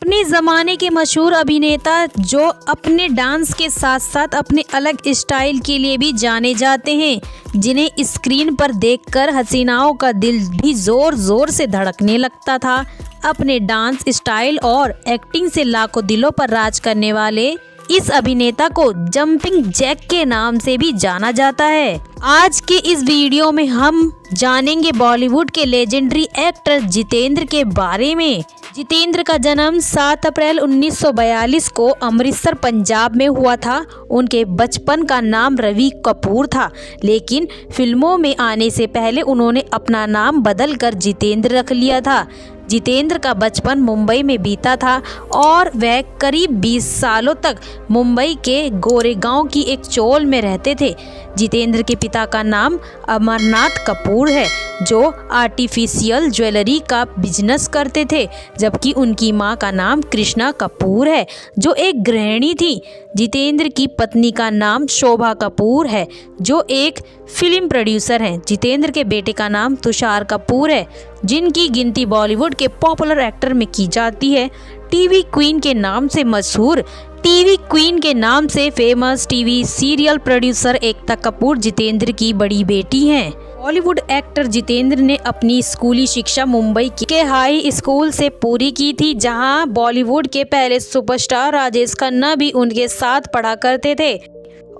अपने ज़माने के मशहूर अभिनेता जो अपने डांस के साथ साथ अपने अलग स्टाइल के लिए भी जाने जाते हैं, जिन्हें स्क्रीन पर देखकर हसीनाओं का दिल भी ज़ोर ज़ोर से धड़कने लगता था। अपने डांस स्टाइल और एक्टिंग से लाखों दिलों पर राज करने वाले इस अभिनेता को जंपिंग जैक के नाम से भी जाना जाता है। आज के इस वीडियो में हम जानेंगे बॉलीवुड के लेजेंडरी एक्टर जितेंद्र के बारे में। जितेंद्र का जन्म 7 अप्रैल 1942 को अमृतसर पंजाब में हुआ था। उनके बचपन का नाम रवि कपूर था, लेकिन फिल्मों में आने से पहले उन्होंने अपना नाम बदलकर जितेंद्र रख लिया था। जितेंद्र का बचपन मुंबई में बीता था और वह करीब 20 सालों तक मुंबई के गोरेगांव की एक चोल में रहते थे। जितेंद्र के पिता का नाम अमरनाथ कपूर है, जो आर्टिफिशियल ज्वेलरी का बिजनेस करते थे, जबकि उनकी मां का नाम कृष्णा कपूर है, जो एक गृहिणी थी। जितेंद्र की पत्नी का नाम शोभा कपूर है, जो एक फिल्म प्रोड्यूसर हैं। जितेंद्र के बेटे का नाम तुषार कपूर है, जिनकी गिनती बॉलीवुड के पॉपुलर एक्टर में की जाती है। टीवी क्वीन के नाम से मशहूर, टीवी क्वीन के नाम से famous TV serial producer Ekta Kapoor Jitendra की बड़ी बेटी हैं। बॉलीवुड एक्टर जितेंद्र ने अपनी स्कूली शिक्षा मुंबई के हाई स्कूल से पूरी की थी, जहां बॉलीवुड के पहले सुपरस्टार राजेश खन्ना भी उनके साथ पढ़ा करते थे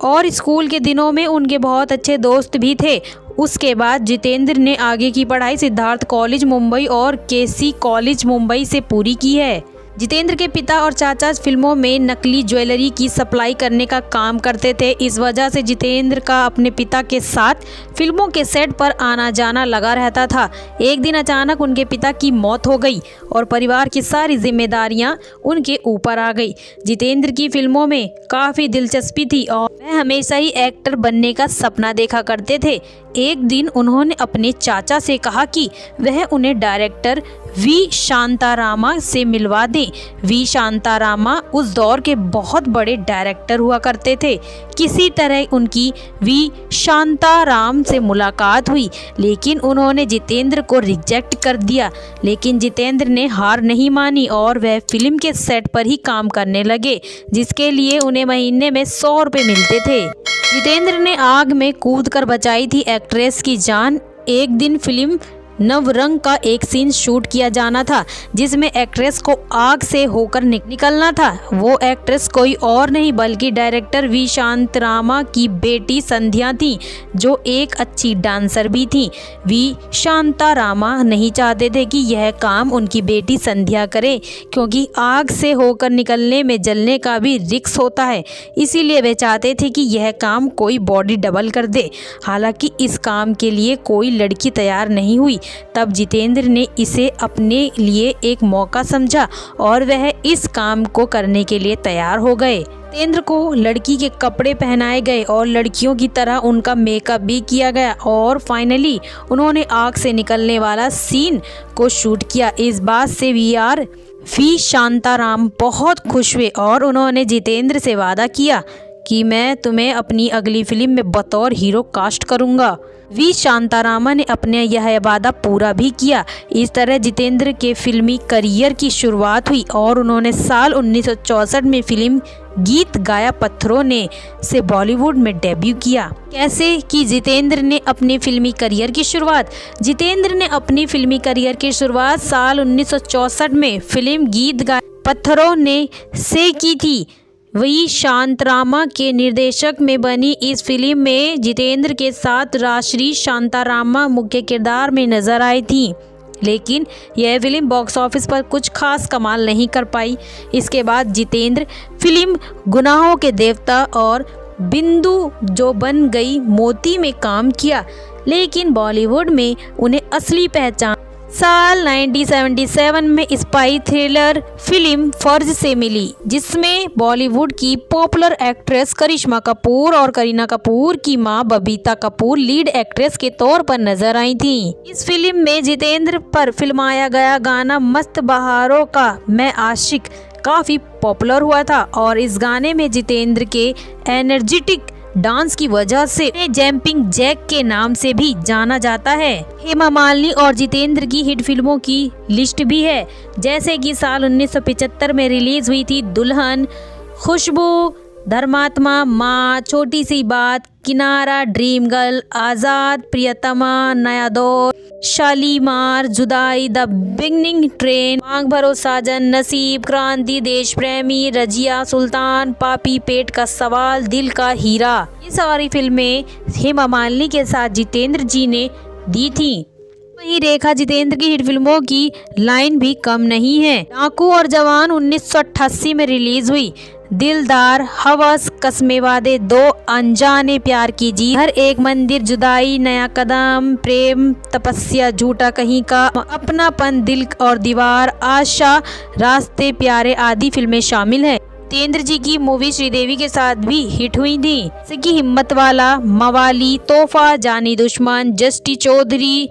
और स्कूल के दिनों में उनके बहुत अच्छे दोस्त भी थे। उसके बाद जितेंद्र ने आगे की पढ़ाई सिद्धार्थ कॉलेज मुंबई और केसी कॉलेज मुंबई से पूरी की है। जितेंद्र के पिता और चाचा फिल्मों में नकली ज्वेलरी की सप्लाई करने का काम करते थे। इस वजह से जितेंद्र का अपने पिता के साथ फिल्मों के सेट पर आना जाना लगा रहता था। एक दिन अचानक उनके पिता की मौत हो गई और परिवार की सारी जिम्मेदारियां उनके ऊपर आ गई। जितेंद्र की फिल्मों में काफ़ी दिलचस्पी थी और वह हमेशा ही एक्टर बनने का सपना देखा करते थे। एक दिन उन्होंने अपने चाचा से कहा कि वह उन्हें डायरेक्टर वी शांतारामा से मिलवा दें। वी शांतारामा उस दौर के बहुत बड़े डायरेक्टर हुआ करते थे। किसी तरह उनकी वी शांताराम से मुलाकात हुई, लेकिन उन्होंने जितेंद्र को रिजेक्ट कर दिया। लेकिन जितेंद्र ने हार नहीं मानी और वह फिल्म के सेट पर ही काम करने लगे, जिसके लिए उन्हें महीने में 100 रुपये मिलते थे। जितेंद्र ने आग में कूदकर बचाई थी एक्ट्रेस की जान। एक दिन फिल्म नवरंग का एक सीन शूट किया जाना था, जिसमें एक्ट्रेस को आग से होकर निकलना था। वो एक्ट्रेस कोई और नहीं बल्कि डायरेक्टर वी शांतारामा की बेटी संध्या थी, जो एक अच्छी डांसर भी थी। वी शांतारामा नहीं चाहते थे कि यह काम उनकी बेटी संध्या करे, क्योंकि आग से होकर निकलने में जलने का भी रिस्क होता है। इसीलिए वे चाहते थे कि यह काम कोई बॉडी डबल कर दे। हालांकि इस काम के लिए कोई लड़की तैयार नहीं हुई। तब जितेंद्र ने इसे अपने लिए एक मौका समझा और वह इस काम को करने के लिए तैयार हो गए। जितेंद्र को लड़की के कपड़े पहनाए गए और लड़कियों की तरह उनका मेकअप भी किया गया और फाइनली उन्होंने आग से निकलने वाला सीन को शूट किया। इस बात से वी शांताराम बहुत खुश हुए और उन्होंने जितेंद्र से वादा किया कि मैं तुम्हें अपनी अगली फिल्म में बतौर हीरो कास्ट करूंगा। वी शांतारामा ने अपने यह वादा पूरा भी किया। इस तरह जितेंद्र के फिल्मी करियर की शुरुआत हुई और उन्होंने साल 1964 में फिल्म गीत गाया पत्थरों ने से बॉलीवुड में डेब्यू किया। कैसे की जितेंद्र ने अपनी फिल्मी करियर की शुरुआत? जितेंद्र ने अपनी फिल्मी करियर की शुरुआत साल 1964 में फिल्म गीत गाया पत्थरों ने से की थी। वी शांतारामा के निर्देशक में बनी इस फिल्म में जितेंद्र के साथ राजश्री शांतारामा मुख्य किरदार में नजर आई थी, लेकिन यह फिल्म बॉक्स ऑफिस पर कुछ खास कमाल नहीं कर पाई। इसके बाद जितेंद्र फिल्म गुनाहों के देवता और बिंदु जो बन गई मोती में काम किया, लेकिन बॉलीवुड में उन्हें असली पहचान साल 1977 में स्पाई थ्रिलर फिल्म फर्ज से मिली, जिसमें बॉलीवुड की पॉपुलर एक्ट्रेस करिश्मा कपूर और करीना कपूर की मां बबीता कपूर लीड एक्ट्रेस के तौर पर नजर आई थी। इस फिल्म में जितेंद्र पर फिल्माया गया गाना मस्त बहारों का मैं आशिक काफी पॉपुलर हुआ था और इस गाने में जितेंद्र के एनर्जेटिक डांस की वजह से जंपिंग जैक के नाम से भी जाना जाता है। हेमा मालिनी और जितेंद्र की हिट फिल्मों की लिस्ट भी है, जैसे कि साल 1975 में रिलीज हुई थी दुल्हन, खुशबू, धर्मात्मा, माँ, छोटी सी बात, किनारा, ड्रीम गर्ल, आजाद, प्रियतमा, नया दौर, शालीमार, जुदाई, द बिगनिंग, ट्रेन, मांग भरो साजन, नसीब, क्रांति, देश प्रेमी, रजिया, सुल्तान, पापी, पेट का सवाल, दिल का हीरा। ये सारी फिल्में हेमा मालिनी के साथ जितेंद्र जी ने दी थी। वहीं रेखा जितेंद्र की हिट फिल्मों की लाइन भी कम नहीं है। डाकू और जवान 1988 में रिलीज हुई, दिलदार, हवस, कस्मे वादे, दो अनजाने, प्यार की जीत, हर एक मंदिर, जुदाई, नया कदम, प्रेम, तपस्या, झूठा कहीं का, अपनापन, दिल और दीवार, आशा, रास्ते प्यारे आदि फिल्में शामिल हैं। जितेंद्र जी की मूवी श्रीदेवी के साथ भी हिट हुई थी, जैसे कि हिम्मत वाला, मवाली, तोहफा, जानी दुश्मन, जस्टी चौधरी,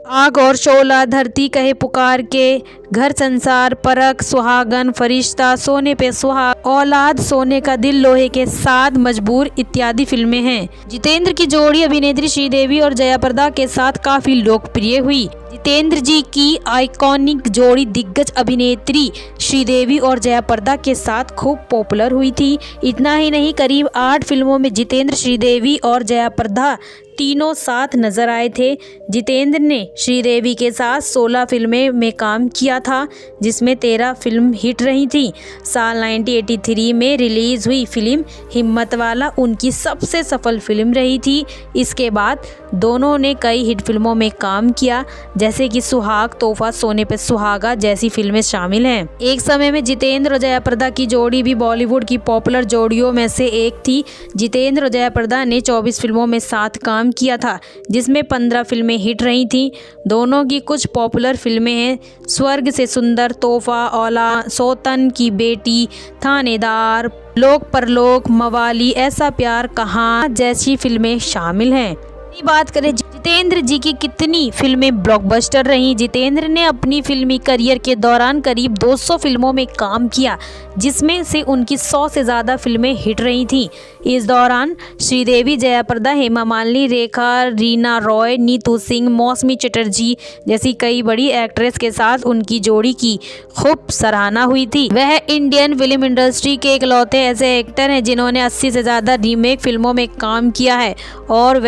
आग और शोला, धरती कहे पुकार के, घर संसार, परख, सुहागन, फरिश्ता, सोने पे सुहाग, औलाद, सोने का दिल, लोहे के साथ, मजबूर इत्यादि फिल्में हैं। जितेंद्र की जोड़ी अभिनेत्री श्रीदेवी और जया प्रदा के साथ काफी लोकप्रिय हुई। जितेंद्र जी की आइकॉनिक जोड़ी दिग्गज अभिनेत्री श्रीदेवी और जया प्रदा के साथ खूब पॉपुलर हुई थी। इतना ही नहीं, करीब 8 फिल्मों में जितेंद्र, श्रीदेवी और जया प्रदा तीनों साथ नजर आए थे। जितेंद्र ने श्रीदेवी के साथ 16 फिल्में में काम किया था, जिसमें 13 फिल्म हिट रही थी। साल 1983 में रिलीज हुई फिल्म हिम्मत वाला उनकी सबसे सफल फिल्म रही थी। इसके बाद दोनों ने कई हिट फिल्मों में काम किया, जैसे कि सुहाग, तोहफा, सोने पे सुहागा जैसी फिल्में शामिल हैं। एक समय में जितेंद्र और जया प्रदा की जोड़ी भी बॉलीवुड की पॉपुलर जोड़ियों में से एक थी। जितेंद्र और जया प्रदा ने 24 फिल्मों में साथ काम किया था, जिसमें 15 फिल्में हिट रही थीं। दोनों की कुछ पॉपुलर फिल्में हैं, स्वर्ग से सुंदर, तोहफा, औलाद, सौतन की बेटी, थानेदार, लोक परलोक, मवाली, ऐसा प्यार कहाँ जैसी फिल्में शामिल हैं। बात करें जितेंद्र जी की कितनी फिल्में ब्लॉकबस्टर रहीं। जितेंद्र ने अपनी फिल्मी करियर के दौरान करीब 200 फिल्मों में काम किया, जिसमें से उनकी 100 से ज़्यादा फिल्में हिट रही थीं। इस दौरान श्रीदेवी, जया प्रदा, हेमा मालिनी, रेखा, रीना रॉय, नीतू सिंह, मौसमी चटर्जी जैसी कई बड़ी एक्ट्रेस के साथ उनकी जोड़ी की खूब सराहना हुई थी। वह इंडियन फिल्म इंडस्ट्री के इकलौते ऐसे एक्टर हैं जिन्होंने 80 से ज़्यादा रीमेक फिल्मों में काम किया है, और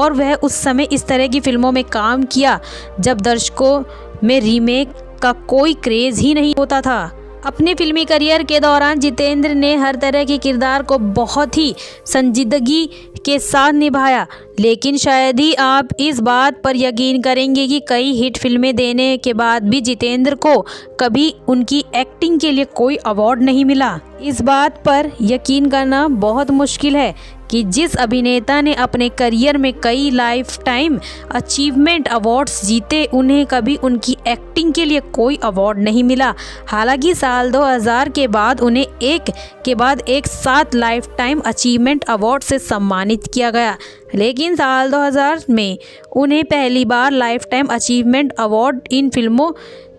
वह उस समय इस तरह की फिल्मों में काम किया जब दर्शकों में रीमेक का कोई क्रेज ही नहीं होता था। अपने फिल्मी करियर के दौरान जितेंद्र ने हर तरह के किरदार को बहुत ही संजीदगी के साथ निभाया, लेकिन शायद ही आप इस बात पर यकीन करेंगे कि कई हिट फिल्में देने के बाद भी जितेंद्र को कभी उनकी एक्टिंग के लिए कोई अवार्ड नहीं मिला। इस बात पर यकीन करना बहुत मुश्किल है कि जिस अभिनेता ने अपने करियर में कई लाइफ टाइम अचीवमेंट अवार्ड्स जीते, उन्हें कभी उनकी एक्टिंग के लिए कोई अवार्ड नहीं मिला। हालांकि साल 2000 के बाद उन्हें एक के बाद एक 7 लाइफ टाइम अचीवमेंट अवार्ड से सम्मानित किया गया, लेकिन साल 2000 में उन्हें पहली बार लाइफ टाइम अचीवमेंट अवार्ड इन फिल्मों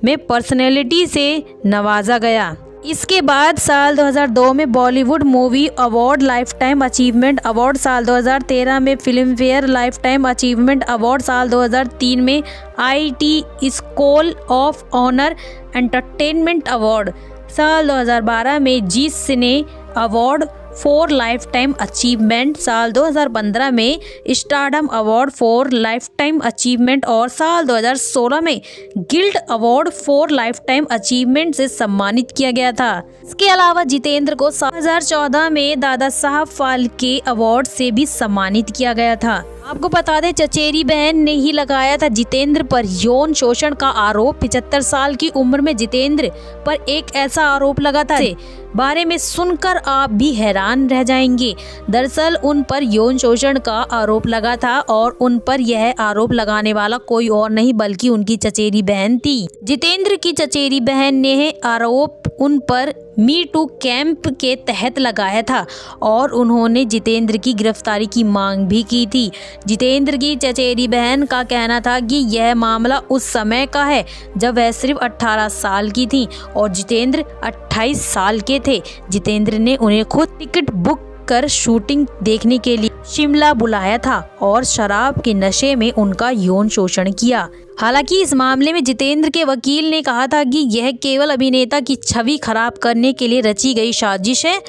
में पर्सनैलिटी से नवाजा गया। इसके बाद साल 2002 में Bollywood movie award lifetime achievement award, साल 2013 में Filmfare lifetime achievement award, साल 2003 में IT school of honour entertainment award, साल 2012 में Zee cine award for lifetime achievement, साल 2015 में stardom award for lifetime achievement और साल 2016 में guild award for lifetime achievement से सम्मानित किया गया था। इसके अलावा जितेंद्र को 2014 में दादा साहब फाल्के अवार्ड से भी सम्मानित किया गया था। आपको बता दें, चचेरी बहन ने ही लगाया था जितेंद्र पर यौन शोषण का आरोप। 75 साल की उम्र में जितेंद्र पर एक ऐसा आरोप लगा था, बारे में सुनकर आप भी हैरान रह जाएंगे। दरअसल उन पर यौन शोषण का आरोप लगा था और उन पर यह आरोप लगाने वाला कोई और नहीं बल्कि उनकी चचेरी बहन थी। जितेंद्र की चचेरी बहन ने आरोप उन पर मी टू कैंप के तहत लगाया था और उन्होंने जितेंद्र की गिरफ्तारी की मांग भी की थी। जितेंद्र की चचेरी बहन का कहना था कि यह मामला उस समय का है जब वह सिर्फ 18 साल की थी और जितेंद्र 28 साल के थे। जितेंद्र ने उन्हें खुद टिकट बुक कर शूटिंग देखने के लिए शिमला बुलाया था और शराब के नशे में उनका यौन शोषण किया। हालांकि इस मामले में जितेंद्र के वकील ने कहा था कि यह केवल अभिनेता की छवि खराब करने के लिए रची गई साजिश है।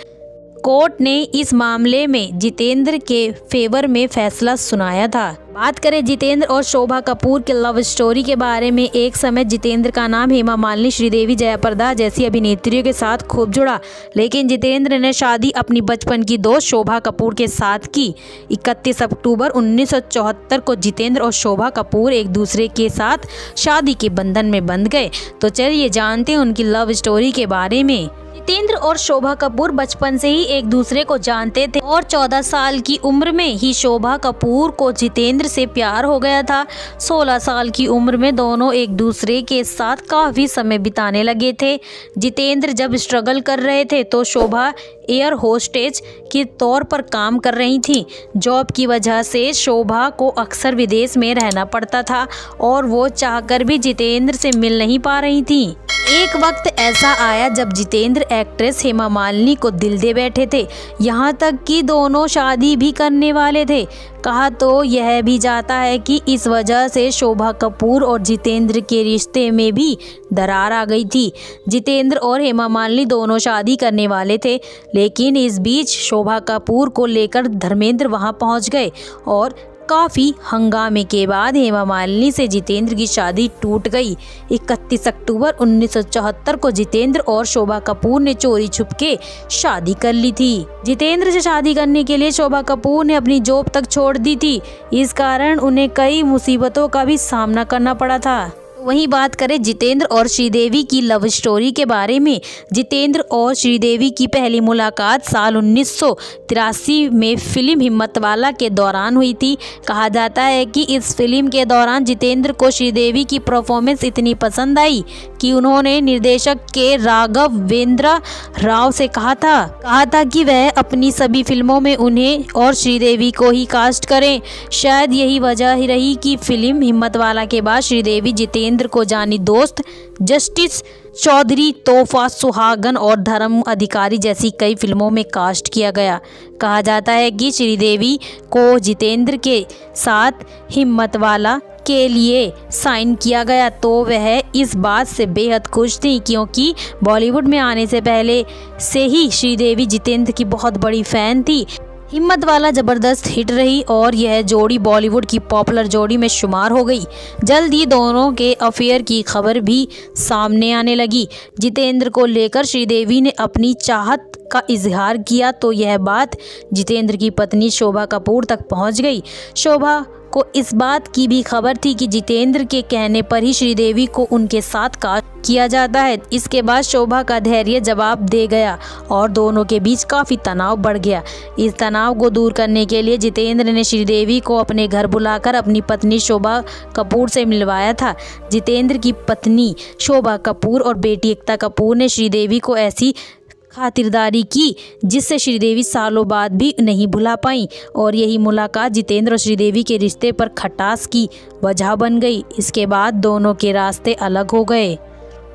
कोर्ट ने इस मामले में जितेंद्र के फेवर में फैसला सुनाया था। बात करें जितेंद्र और शोभा कपूर के लव स्टोरी के बारे में, एक समय जितेंद्र का नाम हेमा मालिनी, श्रीदेवी, जयाप्रदा जैसी अभिनेत्रियों के साथ खूब जुड़ा, लेकिन जितेंद्र ने शादी अपनी बचपन की दोस्त शोभा कपूर के साथ की। 31 अक्टूबर 1974 को जितेंद्र और शोभा कपूर एक दूसरे के साथ शादी के बंधन में बंध गए। तो चलिए जानते हैं उनकी लव स्टोरी के बारे में। जितेंद्र और शोभा कपूर बचपन से ही एक दूसरे को जानते थे और 14 साल की उम्र में ही शोभा कपूर को जितेंद्र से प्यार हो गया था। 16 साल की उम्र में दोनों एक दूसरे के साथ काफी समय बिताने लगे थे। जितेंद्र जब स्ट्रगल कर रहे थे तो शोभा एयर होस्टेज के तौर पर काम कर रही थी। जॉब की वजह से शोभा को अक्सर विदेश में रहना पड़ता था और वो चाहकर भी जितेंद्र से मिल नहीं पा रही थी। एक वक्त ऐसा आया जब जितेंद्र एक्ट्रेस हेमा मालिनी को दिल दे बैठे थे, यहाँ तक कि दोनों शादी भी करने वाले थे। कहा तो यह भी जाता है कि इस वजह से शोभा कपूर और जितेंद्र के रिश्ते में भी दरार आ गई थी। जितेंद्र और हेमा मालिनी दोनों शादी करने वाले थे, लेकिन इस बीच शोभा कपूर को लेकर धर्मेंद्र वहां पहुंच गए और काफ़ी हंगामे के बाद हेमा मालिनी से जितेंद्र की शादी टूट गई। 31 अक्टूबर 1974 को जितेंद्र और शोभा कपूर ने चोरी छुपके शादी कर ली थी। जितेंद्र से शादी करने के लिए शोभा कपूर ने अपनी जॉब तक छोड़ दी थी। इस कारण उन्हें कई मुसीबतों का भी सामना करना पड़ा था। वहीं बात करें जितेंद्र और श्रीदेवी की लव स्टोरी के बारे में। जितेंद्र और श्रीदेवी की पहली मुलाकात साल 1983 में फिल्म हिम्मतवाला के दौरान हुई थी। कहा जाता है कि इस फिल्म के दौरान जितेंद्र को श्रीदेवी की परफॉर्मेंस इतनी पसंद आई कि उन्होंने निर्देशक के राघवेंद्र राव से कहा था कि वह अपनी सभी फिल्मों में उन्हें और श्रीदेवी को ही कास्ट करें। शायद यही वजह ही रही कि फिल्म हिम्मतवाला के बाद श्रीदेवी जितेंद्र को जानी दोस्त, जस्टिस चौधरी, तोहफा, सुहागन और धर्म अधिकारी जैसी कई फिल्मों में कास्ट किया गया। कहा जाता है कि श्रीदेवी को जितेंद्र के साथ हिम्मतवाला के लिए साइन किया गया तो वह इस बात से बेहद खुश थी, क्योंकि बॉलीवुड में आने से पहले से ही श्रीदेवी जितेंद्र की बहुत बड़ी फैन थी। हिम्मतवाला जबरदस्त हिट रही और यह जोड़ी बॉलीवुड की पॉपुलर जोड़ी में शुमार हो गई। जल्द ही दोनों के अफेयर की खबर भी सामने आने लगी। जितेंद्र को लेकर श्रीदेवी ने अपनी चाहत का इजहार किया तो यह बात जितेंद्र की पत्नी शोभा कपूर तक पहुंच गई। शोभा को इस बात की भी खबर थी कि जितेंद्र के कहने पर ही श्रीदेवी को उनके साथ कास्ट किया जाता है। इसके बाद शोभा का धैर्य जवाब दे गया और दोनों के बीच काफ़ी तनाव बढ़ गया। इस तनाव को दूर करने के लिए जितेंद्र ने श्रीदेवी को अपने घर बुलाकर अपनी पत्नी शोभा कपूर से मिलवाया था। जितेंद्र की पत्नी शोभा कपूर और बेटी एकता कपूर ने श्रीदेवी को ऐसी खातिरदारी की जिससे श्रीदेवी सालों बाद भी नहीं भुला पाई और यही मुलाकात जितेंद्र और श्रीदेवी के रिश्ते पर खटास की वजह बन गई। इसके बाद दोनों के रास्ते अलग हो गए।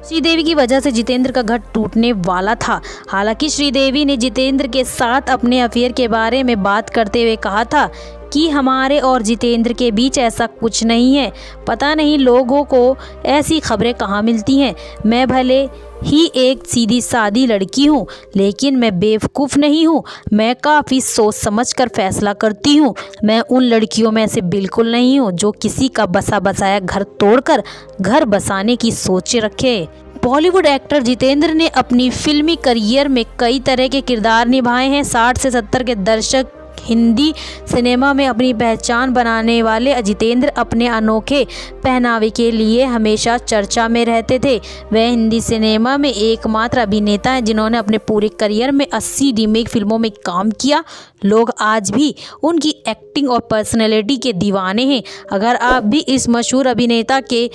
श्रीदेवी की वजह से जितेंद्र का घर टूटने वाला था। हालांकि श्रीदेवी ने जितेंद्र के साथ अपने अफेयर के बारे में बात करते हुए कहा था कि हमारे और जितेंद्र के बीच ऐसा कुछ नहीं है। पता नहीं लोगों को ऐसी खबरें कहाँ मिलती हैं। मैं भले ही एक सीधी सादी लड़की हूँ, लेकिन मैं बेवकूफ़ नहीं हूँ। मैं काफ़ी सोच समझ कर फैसला करती हूँ। मैं उन लड़कियों में से बिल्कुल नहीं हूँ जो किसी का बसा बसाया घर तोड़कर घर बसाने की सोच रखे। बॉलीवुड एक्टर जितेंद्र ने अपनी फिल्मी करियर में कई तरह के किरदार निभाए हैं। 60 से 70 के दशक हिंदी सिनेमा में अपनी पहचान बनाने वाले जितेंद्र अपने अनोखे पहनावे के लिए हमेशा चर्चा में रहते थे। वह हिंदी सिनेमा में एकमात्र अभिनेता हैं जिन्होंने अपने पूरे करियर में 80 रीमेक फिल्मों में काम किया। लोग आज भी उनकी एक्टिंग और पर्सनैलिटी के दीवाने हैं। अगर आप भी इस मशहूर अभिनेता के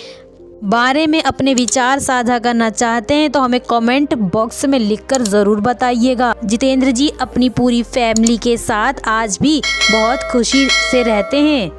बारे में अपने विचार साझा करना चाहते हैं तो हमें कमेंट बॉक्स में लिखकर ज़रूर बताइएगा। जितेंद्र जी अपनी पूरी फैमिली के साथ आज भी बहुत खुशी से रहते हैं।